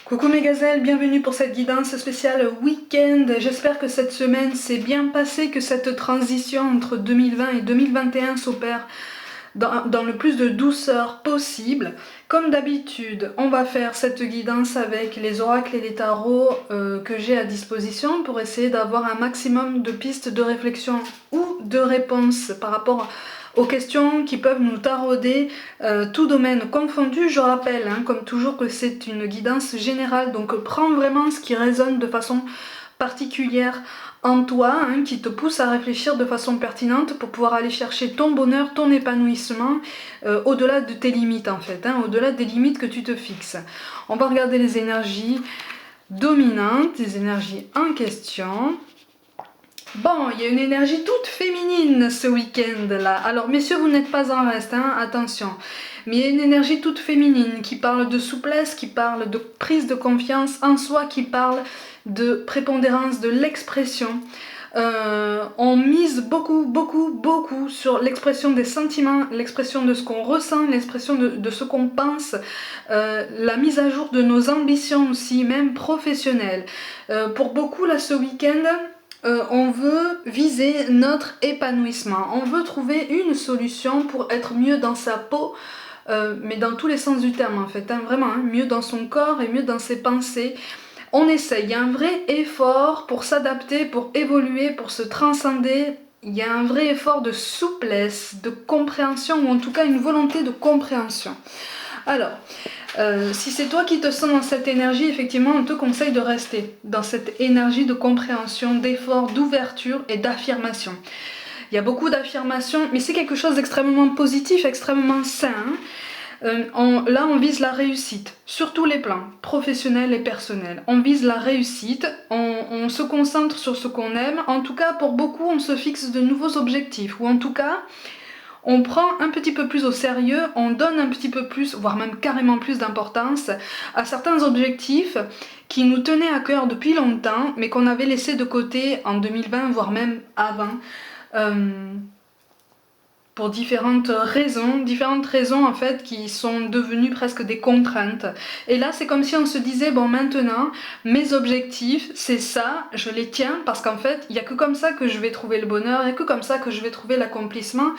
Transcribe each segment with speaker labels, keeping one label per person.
Speaker 1: Coucou mes gazelles, bienvenue pour cette guidance spéciale week-end. J'espère que cette semaine s'est bien passée, que cette transition entre 2020 et 2021 s'opère dans le plus de douceur possible. Comme d'habitude, on va faire cette guidance avec les oracles et les tarots que j'ai à disposition pour essayer d'avoir un maximum de pistes de réflexion ou de réponses par rapport aux questions qui peuvent nous tarauder, tout domaine confondu. Je rappelle, comme toujours, que c'est une guidance générale, donc prends vraiment ce qui résonne de façon particulière en toi, qui te pousse à réfléchir de façon pertinente pour pouvoir aller chercher ton bonheur, ton épanouissement, au-delà de tes limites en fait, au-delà des limites que tu te fixes. On va regarder les énergies dominantes, les énergies en question. Bon, il y a une énergie toute féminine ce week-end là. Alors messieurs, vous n'êtes pas en reste, attention. Mais il y a une énergie toute féminine qui parle de souplesse, qui parle de prise de confiance en soi, qui parle de prépondérance de l'expression. On mise beaucoup sur l'expression des sentiments, l'expression de ce qu'on ressent, l'expression de ce qu'on pense, la mise à jour de nos ambitions aussi, même professionnelles. Pour beaucoup là ce week-end, on veut viser notre épanouissement, on veut trouver une solution pour être mieux dans sa peau, mais dans tous les sens du terme en fait, vraiment, mieux dans son corps et mieux dans ses pensées. On essaye, il y a un vrai effort pour s'adapter, pour évoluer, pour se transcender. Il y a un vrai effort de souplesse, de compréhension, ou en tout cas une volonté de compréhension. Alors, si c'est toi qui te sens dans cette énergie, effectivement, on te conseille de rester dans cette énergie de compréhension, d'effort, d'ouverture et d'affirmation. Il y a beaucoup d'affirmations, mais c'est quelque chose d'extrêmement positif, extrêmement sain. Là, on vise la réussite, sur tous les plans, professionnels et personnels. On vise la réussite, on se concentre sur ce qu'on aime. En tout cas, pour beaucoup, on se fixe de nouveaux objectifs, ou en tout cas, on prend un petit peu plus au sérieux, on donne un petit peu plus, voire même carrément plus d'importance à certains objectifs qui nous tenaient à cœur depuis longtemps, mais qu'on avait laissés de côté en 2020, voire même avant. Pour différentes raisons en fait qui sont devenues presque des contraintes. Et là c'est comme si on se disait, bon maintenant mes objectifs c'est ça, je les tiens parce qu'en fait il n'y a que comme ça que je vais trouver le bonheur, et que comme ça que je vais trouver l'accomplissement.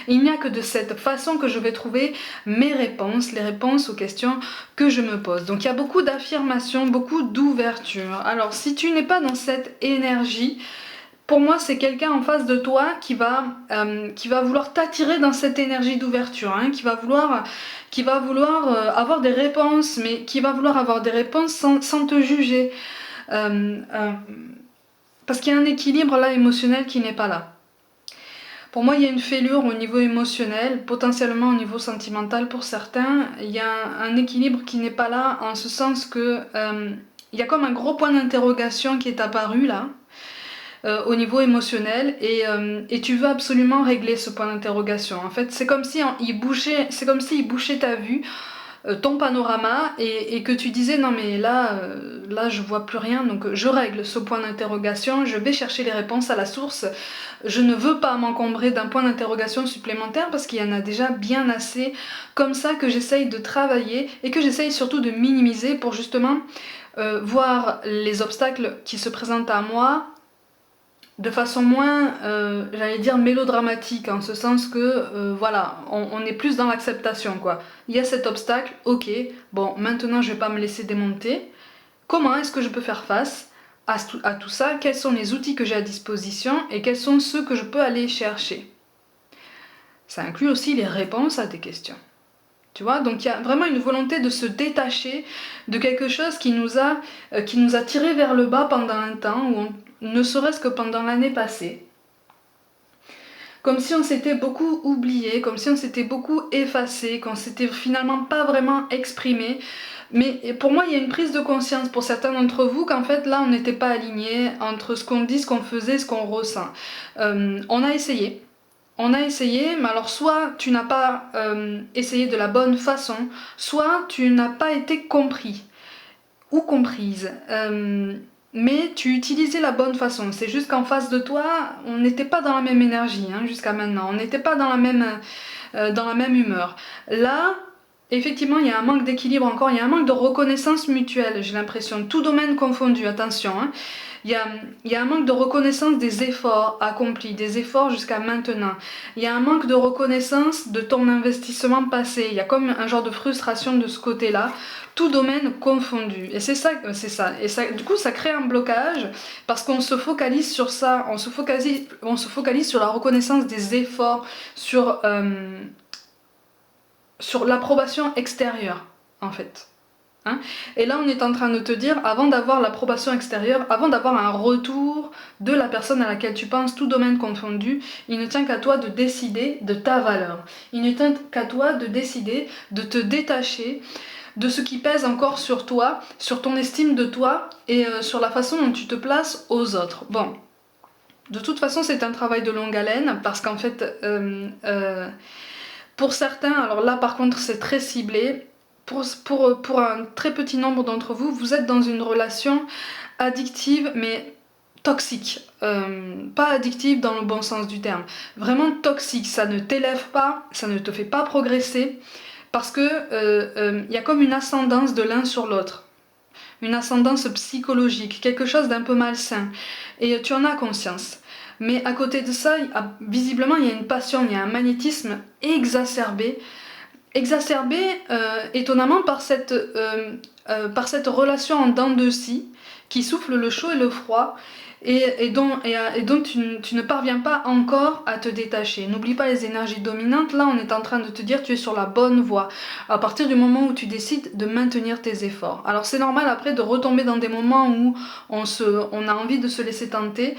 Speaker 1: Il n'y a que de cette façon que je vais trouver mes réponses, les réponses aux questions que je me pose. Donc il y a beaucoup d'affirmations, beaucoup d'ouverture. Alors si tu n'es pas dans cette énergie, pour moi, c'est quelqu'un en face de toi qui va vouloir t'attirer dans cette énergie d'ouverture, qui va vouloir avoir des réponses, mais qui va vouloir avoir des réponses sans te juger. Parce qu'il y a un équilibre là émotionnel qui n'est pas là. Pour moi, il y a une fêlure au niveau émotionnel, potentiellement au niveau sentimental pour certains. Il y a un équilibre qui n'est pas là, en ce sens que il y a comme un gros point d'interrogation qui est apparu là. Au niveau émotionnel, et tu veux absolument régler ce point d'interrogation. En fait, c'est comme si il bouchait ta vue, ton panorama, et que tu disais non mais là je vois plus rien, donc je règle ce point d'interrogation, je vais chercher les réponses à la source. Je ne veux pas m'encombrer d'un point d'interrogation supplémentaire parce qu'il y en a déjà bien assez comme ça que j'essaye de travailler et que j'essaye surtout de minimiser pour justement voir les obstacles qui se présentent à moi de façon moins, j'allais dire mélodramatique, en ce sens que, voilà, on est plus dans l'acceptation, quoi. Il y a cet obstacle, ok, bon, maintenant je vais pas me laisser démonter. Comment est-ce que je peux faire face à tout ça? Quels sont les outils que j'ai à disposition et quels sont ceux que je peux aller chercher? Ça inclut aussi les réponses à tes questions. Tu vois, donc il y a vraiment une volonté de se détacher de quelque chose qui nous a tiré vers le bas pendant un temps, ne serait-ce que pendant l'année passée. Comme si on s'était beaucoup oublié, comme si on s'était beaucoup effacé, qu'on s'était finalement pas vraiment exprimé. Mais pour moi, il y a une prise de conscience pour certains d'entre vous qu'en fait là, on n'était pas alignés entre ce qu'on dit, ce qu'on faisait, ce qu'on ressent. On a essayé. On a essayé, mais alors soit tu n'as pas essayé de la bonne façon, soit tu n'as pas été compris ou comprise. Mais tu utilisais la bonne façon. C'est juste qu'en face de toi, on n'était pas dans la même énergie jusqu'à maintenant. On n'était pas dans la même humeur. Là, effectivement, il y a un manque d'équilibre encore, il y a un manque de reconnaissance mutuelle, j'ai l'impression, tout domaine confondu, attention, hein. Il y a un manque de reconnaissance des efforts accomplis, des efforts jusqu'à maintenant. Il y a un manque de reconnaissance de ton investissement passé. Il y a comme un genre de frustration de ce côté-là, tout domaine confondu. Et c'est ça, c'est ça. Et ça, du coup, ça crée un blocage parce qu'on se focalise sur ça, on se focalise sur la reconnaissance des efforts, sur l'approbation extérieure, en fait. Hein. Et là, on est en train de te dire, avant d'avoir l'approbation extérieure, avant d'avoir un retour de la personne à laquelle tu penses, tout domaine confondu, il ne tient qu'à toi de décider de ta valeur. Il ne tient qu'à toi de décider de te détacher de ce qui pèse encore sur toi, sur ton estime de toi et sur la façon dont tu te places aux autres. Bon, de toute façon, c'est un travail de longue haleine parce qu'en fait, pour certains, alors là par contre, c'est très ciblé. Pour un très petit nombre d'entre vous, vous êtes dans une relation addictive, mais toxique. Pas addictive dans le bon sens du terme. Vraiment toxique. Ça ne t'élève pas, ça ne te fait pas progresser, parce que y a comme une ascendance de l'un sur l'autre. Une ascendance psychologique, quelque chose d'un peu malsain. Et tu en as conscience. Mais à côté de ça, visiblement, il y a une passion, il y a un magnétisme exacerbé étonnamment par cette relation en dents de scie qui souffle le chaud et le froid et dont tu ne parviens pas encore à te détacher. N'oublie pas les énergies dominantes, là on est en train de te dire tu es sur la bonne voie à partir du moment où tu décides de maintenir tes efforts. Alors c'est normal après de retomber dans des moments où on a envie de se laisser tenter.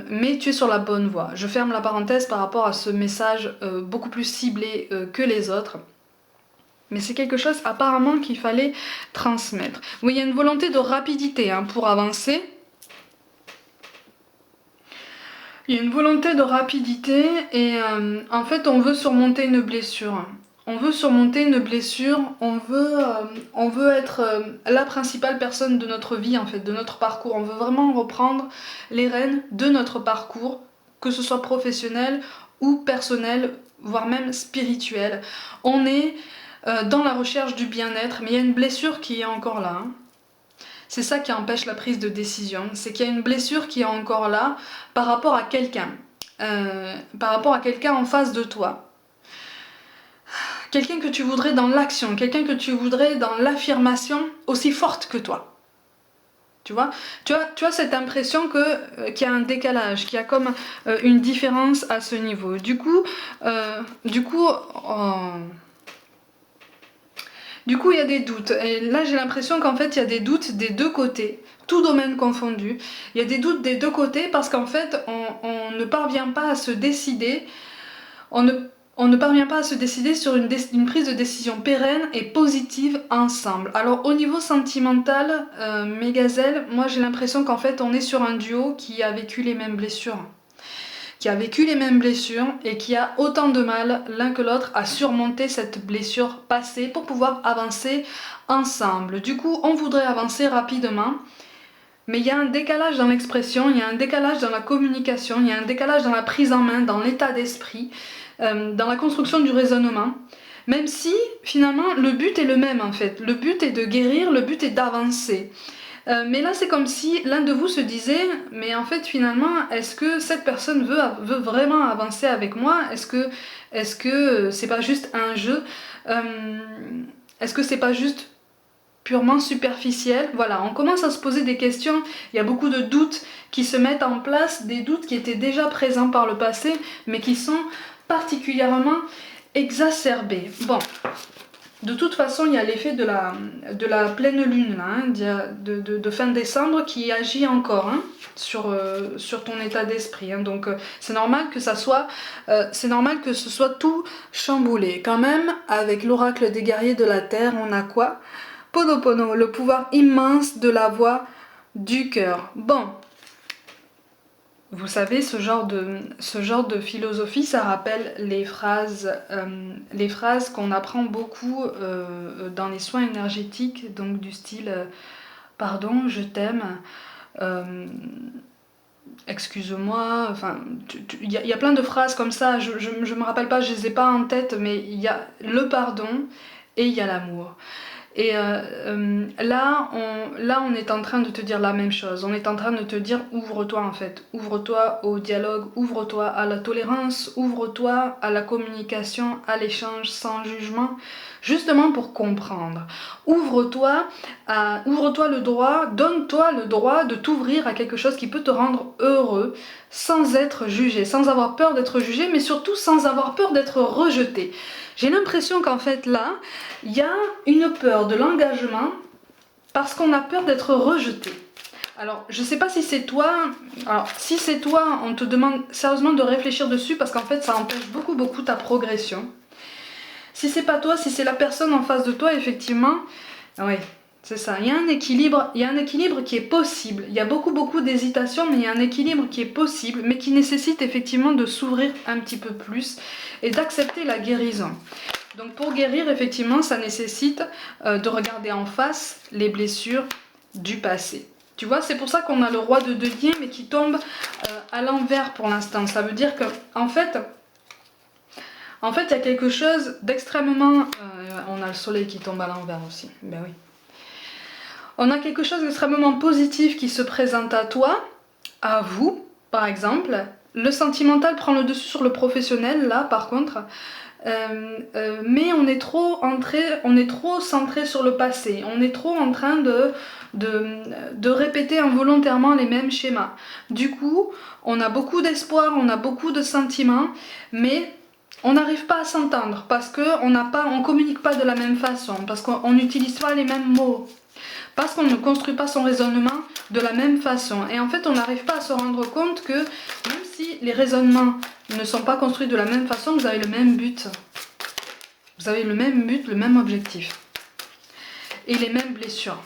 Speaker 1: Mais tu es sur la bonne voie. Je ferme la parenthèse par rapport à ce message beaucoup plus ciblé que les autres. Mais c'est quelque chose apparemment qu'il fallait transmettre. Oui, il y a une volonté de rapidité hein, pour avancer. Il y a une volonté de rapidité et en fait on veut surmonter une blessure. On veut surmonter une blessure, on veut être la principale personne de notre vie en fait, de notre parcours. On veut vraiment reprendre les rênes de notre parcours, que ce soit professionnel ou personnel, voire même spirituel. On est dans la recherche du bien-être, mais il y a une blessure qui est encore là. Hein. C'est ça qui empêche la prise de décision, c'est qu'il y a une blessure qui est encore là par rapport à quelqu'un en face de toi. Quelqu'un que tu voudrais dans l'action, quelqu'un que tu voudrais dans l'affirmation aussi forte que toi. Tu vois, tu as cette impression qu'il y a un décalage, qu'il y a comme une différence à ce niveau. Du coup, il y a des doutes. Et là, j'ai l'impression qu'en fait, il y a des doutes des deux côtés, tout domaine confondu. Il y a des doutes des deux côtés parce qu'en fait, on ne parvient pas à se décider. On ne parvient pas à se décider sur une prise de décision pérenne et positive ensemble. Alors au niveau sentimental, mes gazelles, moi j'ai l'impression qu'en fait on est sur un duo qui a vécu les mêmes blessures. Qui a vécu les mêmes blessures et qui a autant de mal l'un que l'autre à surmonter cette blessure passée pour pouvoir avancer ensemble. Du coup, on voudrait avancer rapidement, mais il y a un décalage dans l'expression, il y a un décalage dans la communication, il y a un décalage dans la prise en main, dans l'état d'esprit, dans la construction du raisonnement, même si finalement le but est le même en fait. Le but est de guérir, le but est d'avancer. Mais là c'est comme si l'un de vous se disait mais en fait finalement est-ce que cette personne veut vraiment avancer avec moi, est-ce que c'est pas juste un jeu, est-ce que c'est pas juste purement superficiel. Voilà, on commence à se poser des questions, il y a beaucoup de doutes qui se mettent en place, des doutes qui étaient déjà présents par le passé mais qui sont particulièrement exacerbés. Bon, de toute façon, il y a l'effet de la pleine lune là, hein, de fin décembre qui agit encore hein, sur ton état d'esprit. Hein. Donc c'est normal que ce soit tout chamboulé. Quand même, avec l'oracle des guerriers de la terre, on a quoi? Ponopono, le pouvoir immense de la voix du cœur. Bon, vous savez, ce genre de philosophie, ça rappelle les phrases qu'on apprend beaucoup dans les soins énergétiques, donc du style pardon, je t'aime, excuse-moi, enfin, y a plein de phrases comme ça, je me rappelle pas, je les ai pas en tête, mais il y a le pardon et il y a l'amour. Et là, on est en train de te dire la même chose. On est en train de te dire ouvre-toi en fait. Ouvre-toi au dialogue, ouvre-toi à la tolérance, ouvre-toi à la communication, à l'échange sans jugement, justement pour comprendre. Ouvre-toi le droit, donne-toi le droit de t'ouvrir à quelque chose qui peut te rendre heureux sans être jugé, sans avoir peur d'être jugé, mais surtout sans avoir peur d'être rejeté. J'ai l'impression qu'en fait là, il y a une peur de l'engagement parce qu'on a peur d'être rejeté. Alors, je sais pas si c'est toi. Alors, si c'est toi, on te demande sérieusement de réfléchir dessus parce qu'en fait, ça empêche beaucoup ta progression. Si c'est pas toi, si c'est la personne en face de toi, effectivement, oui, c'est ça. Il y a un équilibre qui est possible. Il y a beaucoup d'hésitation, mais il y a un équilibre qui est possible, mais qui nécessite effectivement de s'ouvrir un petit peu plus et d'accepter la guérison. Donc pour guérir, effectivement, ça nécessite de regarder en face les blessures du passé. Tu vois, c'est pour ça qu'on a le roi de denier, mais qui tombe à l'envers pour l'instant. Ça veut dire que, en fait, il y a quelque chose d'extrêmement... on a le soleil qui tombe à l'envers aussi, ben oui. On a quelque chose d'extrêmement positif qui se présente à toi, à vous, par exemple. Le sentimental prend le dessus sur le professionnel, là, par contre. Mais on est trop centré sur le passé. On est trop en train de répéter involontairement les mêmes schémas. Du coup, on a beaucoup d'espoir, on a beaucoup de sentiments, mais on n'arrive pas à s'entendre parce qu'on communique pas de la même façon, parce qu'on n'utilise pas les mêmes mots. Parce qu'on ne construit pas son raisonnement de la même façon. Et en fait, on n'arrive pas à se rendre compte que même si les raisonnements ne sont pas construits de la même façon, vous avez le même but. Vous avez le même but, le même objectif. Et les mêmes blessures.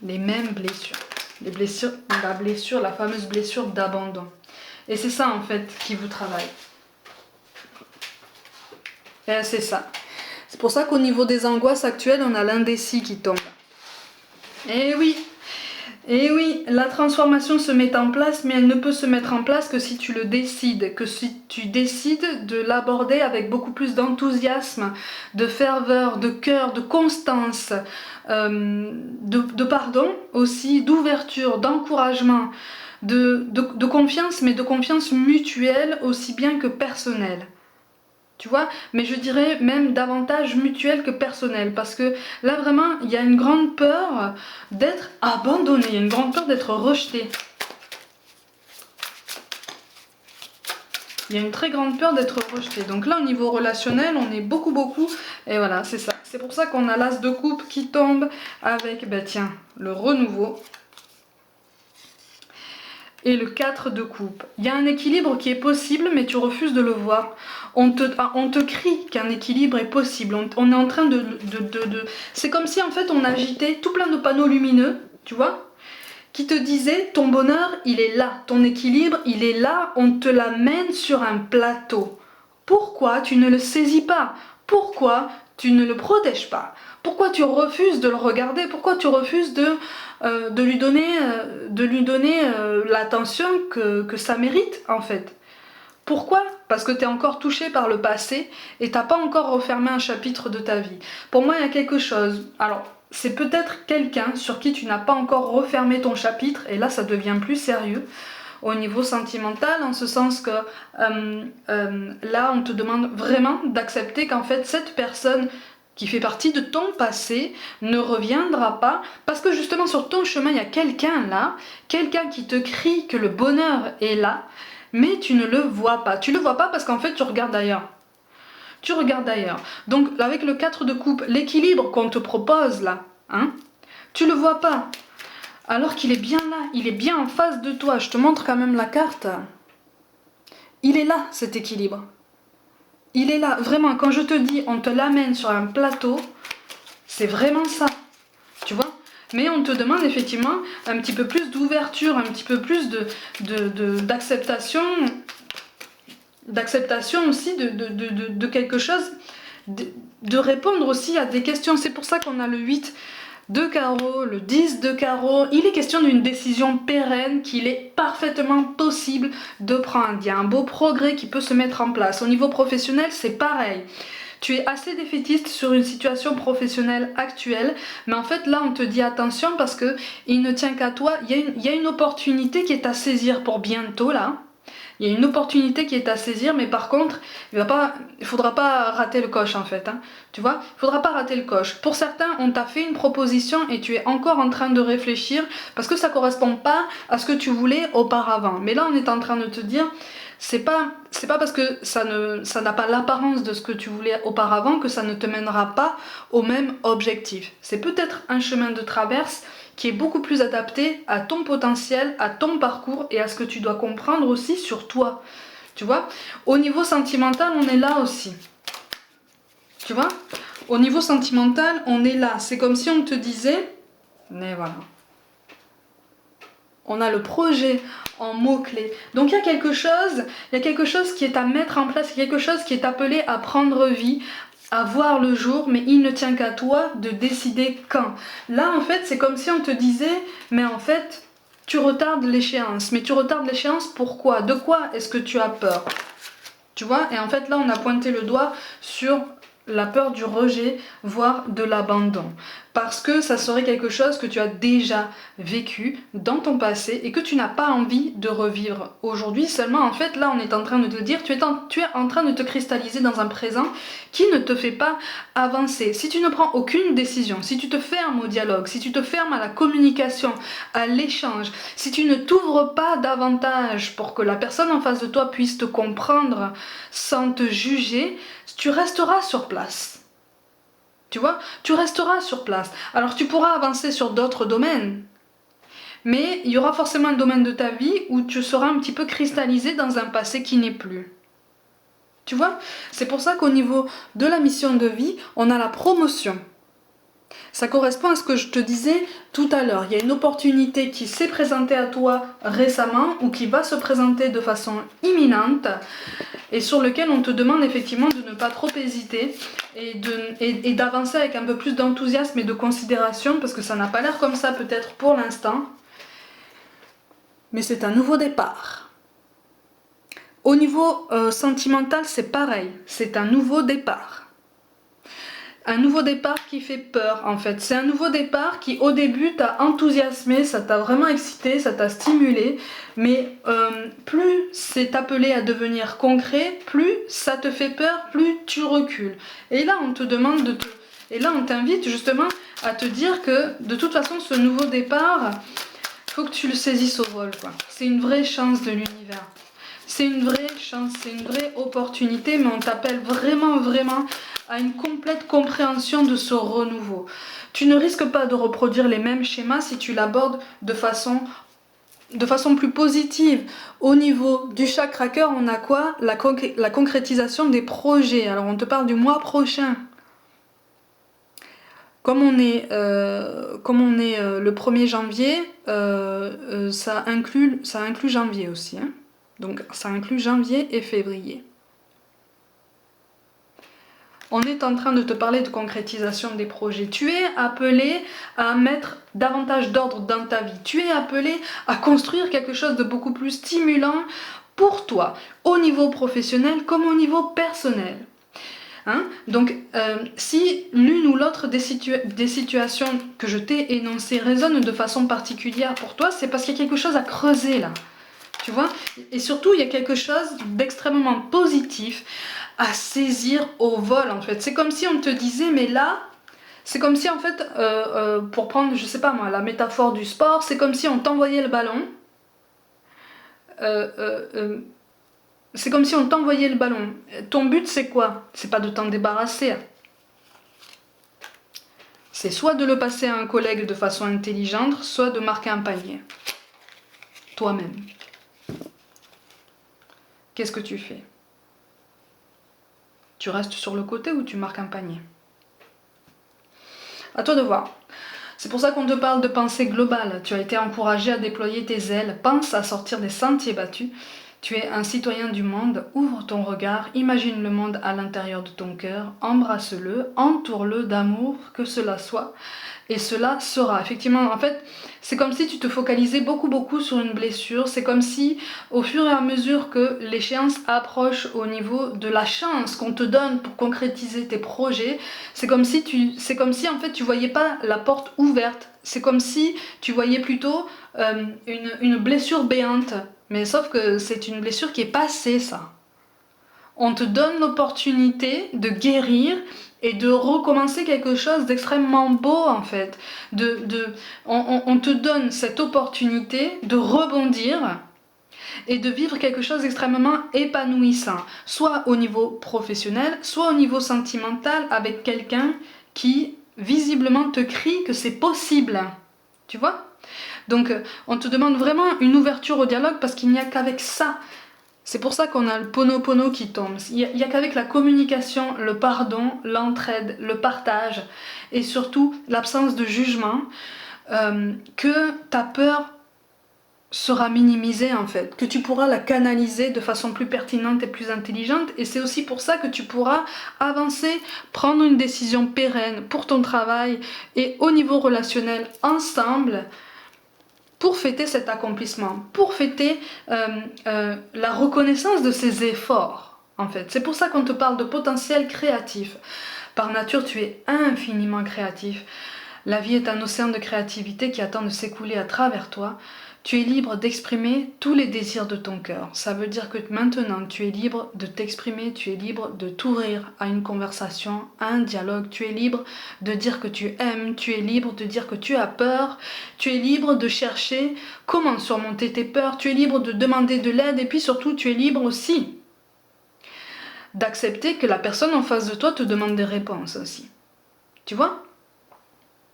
Speaker 1: Les mêmes blessures. La fameuse blessure d'abandon. Et c'est ça, en fait, qui vous travaille. Et c'est ça. C'est pour ça qu'au niveau des angoisses actuelles, on a l'indécis qui tombe. Et oui, la transformation se met en place, mais elle ne peut se mettre en place que si tu le décides, que si tu décides de l'aborder avec beaucoup plus d'enthousiasme, de ferveur, de cœur, de constance, de pardon aussi, d'ouverture, d'encouragement, de confiance, mais de confiance mutuelle aussi bien que personnelle. Tu vois, mais je dirais même davantage mutuel que personnel, parce que là vraiment il y a une grande peur d'être abandonné, il y a une grande peur d'être rejeté. Il y a une très grande peur d'être rejeté. Donc là au niveau relationnel on est beaucoup, et voilà c'est ça. C'est pour ça qu'on a l'as de coupe qui tombe avec, ben tiens, le renouveau. Et le 4 de coupe. Il y a un équilibre qui est possible, mais tu refuses de le voir. On te crie qu'un équilibre est possible. On est en train C'est comme si en fait on agitait tout plein de panneaux lumineux, tu vois, qui te disaient ton bonheur il est là, ton équilibre il est là, on te l'amène sur un plateau. Pourquoi tu ne le saisis pas? Pourquoi tu ne le protèges pas? Pourquoi tu refuses de le regarder? Pourquoi tu refuses de lui donner l'attention que ça mérite en fait? Pourquoi? Parce que tu es encore touché par le passé et t'as pas encore refermé un chapitre de ta vie. Pour moi, il y a quelque chose. Alors, c'est peut-être quelqu'un sur qui tu n'as pas encore refermé ton chapitre, et là, ça devient plus sérieux au niveau sentimental, en ce sens que là, on te demande vraiment d'accepter qu'en fait, cette personne qui fait partie de ton passé ne reviendra pas, parce que justement sur ton chemin il y a quelqu'un là, quelqu'un qui te crie que le bonheur est là, mais tu ne le vois pas. Tu le vois pas parce qu'en fait tu regardes ailleurs. Tu regardes ailleurs. Donc avec le 4 de coupe, l'équilibre qu'on te propose là, hein, tu le vois pas. Alors qu'il est bien là, il est bien en face de toi. Je te montre quand même la carte. Il est là cet équilibre. Il est là, vraiment, quand je te dis on te l'amène sur un plateau, c'est vraiment ça, tu vois. Mais on te demande effectivement un petit peu plus d'ouverture, un petit peu plus d'acceptation aussi de quelque chose, de répondre aussi à des questions. C'est pour ça qu'on a le 8 2 carreaux, le 10 de carreau, il est question d'une décision pérenne qu'il est parfaitement possible de prendre. Il y a un beau progrès qui peut se mettre en place. Au niveau professionnel, c'est pareil. Tu es assez défaitiste sur une situation professionnelle mais en fait là on te dit attention parce que il ne tient qu'à toi. Il y a une opportunité qui est à saisir pour bientôt là. Il y a une opportunité qui est à saisir, mais par contre, il faudra pas rater le coche en fait. Hein. Tu vois, il faudra pas rater le coche. Pour certains, on t'a fait une proposition et tu es encore en train de réfléchir parce que ça correspond pas à ce que tu voulais auparavant. Mais là, on est en train de te dire, c'est pas parce que ça n'a pas l'apparence de ce que tu voulais auparavant que ça ne te mènera pas au même objectif. C'est peut-être un chemin de traverse qui est beaucoup plus adapté à ton potentiel, à ton parcours et à ce que tu dois comprendre aussi sur toi. Tu vois, au niveau sentimental, on est là aussi. Tu vois, au niveau sentimental, on est là. C'est comme si on te disait, mais voilà. On a le projet en mots-clés. Donc il y a quelque chose qui est à mettre en place, quelque chose qui est appelé à prendre vie, à voir le jour, mais il ne tient qu'à toi de décider quand. Là, en fait, c'est comme si on te disait, mais en fait, tu retardes l'échéance. Mais tu retardes l'échéance, pourquoi? De quoi est-ce que tu as peur? Tu vois? Et en fait, là, on a pointé le doigt sur la peur du rejet, voire de l'abandon. Parce que ça serait quelque chose que tu as déjà vécu dans ton passé et que tu n'as pas envie de revivre aujourd'hui. Seulement, en fait, là, on est en train de te dire, tu es en train de te cristalliser dans un présent qui ne te fait pas avancer. Si tu ne prends aucune décision, si tu te fermes au dialogue, si tu te fermes à la communication, à l'échange, si tu ne t'ouvres pas davantage pour que la personne en face de toi puisse te comprendre sans te juger, tu resteras sur place. Tu vois, tu resteras sur place. Alors tu pourras avancer sur d'autres domaines. Mais il y aura forcément un domaine de ta vie où tu seras un petit peu cristallisé dans un passé qui n'est plus. Tu vois, c'est pour ça qu'au niveau de la mission de vie, on a la promotion. Ça correspond à ce que je te disais tout à l'heure. Il y a une opportunité qui s'est présentée à toi récemment ou qui va se présenter de façon imminente et sur lequel on te demande effectivement de ne pas trop hésiter et d'avancer avec un peu plus d'enthousiasme et de considération parce que ça n'a pas l'air comme ça peut-être pour l'instant. Mais c'est un nouveau départ. Au niveau sentimental, c'est pareil. C'est un nouveau départ. Un nouveau départ qui fait peur en fait. C'est un nouveau départ qui au début t'a enthousiasmé, ça t'a vraiment excité, ça t'a stimulé. Mais plus c'est appelé à devenir concret, plus ça te fait peur, plus tu recules. Et là on te demande Et là on t'invite justement à te dire que de toute façon ce nouveau départ, faut que tu le saisisses au vol, quoi. C'est une vraie chance de l'univers. C'est une vraie chance, c'est une vraie opportunité, mais on t'appelle vraiment, vraiment à une complète compréhension de ce renouveau. Tu ne risques pas de reproduire les mêmes schémas si tu l'abordes de façon plus positive. Au niveau du chakra cœur, on a quoi? La concrétisation des projets. Alors on te parle du mois prochain. Comme on est le 1er janvier, ça inclut janvier aussi. Hein. Donc ça inclut janvier et février. On est en train de te parler de concrétisation des projets. Tu es appelé à mettre davantage d'ordre dans ta vie. Tu es appelé à construire quelque chose de beaucoup plus stimulant pour toi, au niveau professionnel comme au niveau personnel. Hein? Donc, si l'une ou l'autre des situations que je t'ai énoncées résonnent de façon particulière pour toi, c'est parce qu'il y a quelque chose à creuser là. Tu vois? Et surtout, il y a quelque chose d'extrêmement positif à saisir au vol en fait. C'est comme si on te disait, mais là, c'est comme si en fait, pour prendre, je sais pas moi, la métaphore du sport, c'est comme si on t'envoyait le ballon. C'est comme si on t'envoyait le ballon. Ton but c'est quoi? C'est pas de t'en débarrasser. C'est soit de le passer à un collègue de façon intelligente, soit de marquer un panier. Toi-même. Qu'est-ce que tu fais? Tu restes sur le côté ou tu marques un panier? À toi de voir. C'est pour ça qu'on te parle de pensée globale. Tu as été encouragé à déployer tes ailes. Pense à sortir des sentiers battus. Tu es un citoyen du monde, ouvre ton regard, imagine le monde à l'intérieur de ton cœur, embrasse-le, entoure-le d'amour, que cela soit, et cela sera. Effectivement, en fait, c'est comme si tu te focalisais beaucoup sur une blessure, c'est comme si au fur et à mesure que l'échéance approche au niveau de la chance qu'on te donne pour concrétiser tes projets, c'est comme si en fait tu voyais pas la porte ouverte, c'est comme si tu voyais plutôt une blessure béante. Mais sauf que c'est une blessure qui est passée, ça. On te donne l'opportunité de guérir et de recommencer quelque chose d'extrêmement beau, en fait. On te donne cette opportunité de rebondir et de vivre quelque chose d'extrêmement épanouissant, soit au niveau professionnel, soit au niveau sentimental, avec quelqu'un qui visiblement te crie que c'est possible. Tu vois ? Donc on te demande vraiment une ouverture au dialogue parce qu'il n'y a qu'avec ça. C'est pour ça qu'on a le pono qui tombe. Il n'y a qu'avec la communication, le pardon, l'entraide, le partage et surtout l'absence de jugement que ta peur sera minimisée en fait, que tu pourras la canaliser de façon plus pertinente et plus intelligente, et c'est aussi pour ça que tu pourras avancer, prendre une décision pérenne pour ton travail et au niveau relationnel ensemble, pour fêter cet accomplissement, pour fêter la reconnaissance de ces efforts, en fait. C'est pour ça qu'on te parle de potentiel créatif. Par nature, tu es infiniment créatif. La vie est un océan de créativité qui attend de s'écouler à travers toi. Tu es libre d'exprimer tous les désirs de ton cœur. Ça veut dire que maintenant, tu es libre de t'exprimer, tu es libre de t'ouvrir à une conversation, à un dialogue. Tu es libre de dire que tu aimes, tu es libre de dire que tu as peur. Tu es libre de chercher comment surmonter tes peurs. Tu es libre de demander de l'aide et puis surtout, tu es libre aussi d'accepter que la personne en face de toi te demande des réponses aussi. Tu vois ?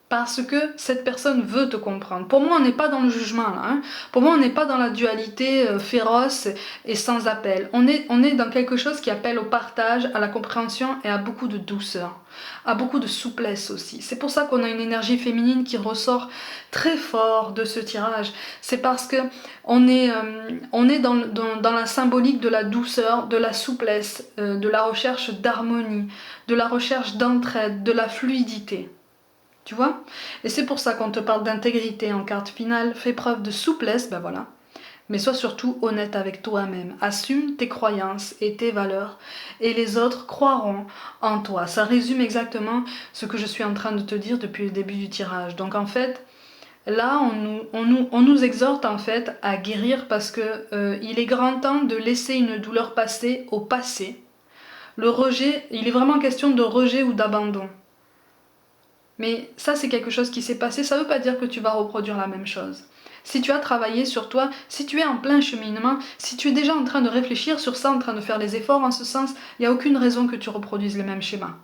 Speaker 1: Parce que cette personne veut te comprendre. Pour moi, on n'est pas dans le jugement là. Hein. Pour moi, on n'est pas dans la dualité féroce et sans appel. On est dans quelque chose qui appelle au partage, à la compréhension et à beaucoup de douceur, à beaucoup de souplesse aussi. C'est pour ça qu'on a une énergie féminine qui ressort très fort de ce tirage. C'est parce que on est dans la symbolique de la douceur, de la souplesse, de la recherche d'harmonie, de la recherche d'entraide, de la fluidité. Tu vois ? Et c'est pour ça qu'on te parle d'intégrité en carte finale. Fais preuve de souplesse, ben voilà. Mais sois surtout honnête avec toi-même. Assume tes croyances et tes valeurs. Et les autres croiront en toi. Ça résume exactement ce que je suis en train de te dire depuis le début du tirage. Donc en fait, là, on nous exhorte en fait à guérir parce que il est grand temps de laisser une douleur passer au passé. Le rejet, il est vraiment question de rejet ou d'abandon. Mais ça, c'est quelque chose qui s'est passé, ça ne veut pas dire que tu vas reproduire la même chose. Si tu as travaillé sur toi, si tu es en plein cheminement, si tu es déjà en train de réfléchir sur ça, en train de faire des efforts en ce sens, il n'y a aucune raison que tu reproduises le même schéma.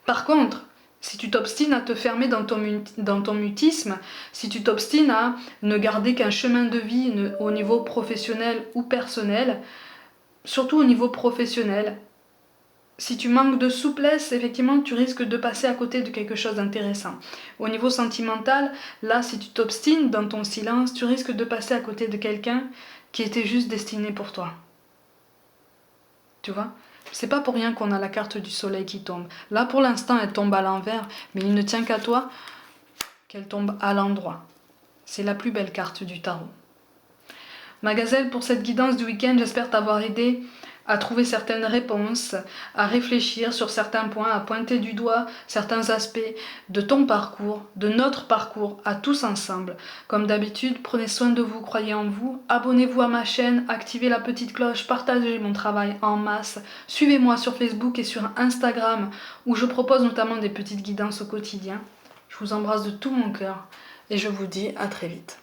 Speaker 1: Par contre, si tu t'obstines à te fermer dans ton mutisme, si tu t'obstines à ne garder qu'un chemin de vie au niveau professionnel ou personnel, surtout au niveau professionnel, si tu manques de souplesse, effectivement, tu risques de passer à côté de quelque chose d'intéressant. Au niveau sentimental, là, si tu t'obstines dans ton silence, tu risques de passer à côté de quelqu'un qui était juste destiné pour toi. Tu vois ? C'est pas pour rien qu'on a la carte du soleil qui tombe. Là, pour l'instant, elle tombe à l'envers, mais il ne tient qu'à toi qu'elle tombe à l'endroit. C'est la plus belle carte du tarot. Ma gazelle, pour cette guidance du week-end, j'espère t'avoir aidé à trouver certaines réponses, à réfléchir sur certains points, à pointer du doigt certains aspects de ton parcours, de notre parcours, à tous ensemble. Comme d'habitude, prenez soin de vous, croyez en vous, abonnez-vous à ma chaîne, activez la petite cloche, partagez mon travail en masse, suivez-moi sur Facebook et sur Instagram où je propose notamment des petites guidances au quotidien. Je vous embrasse de tout mon cœur et je vous dis à très vite.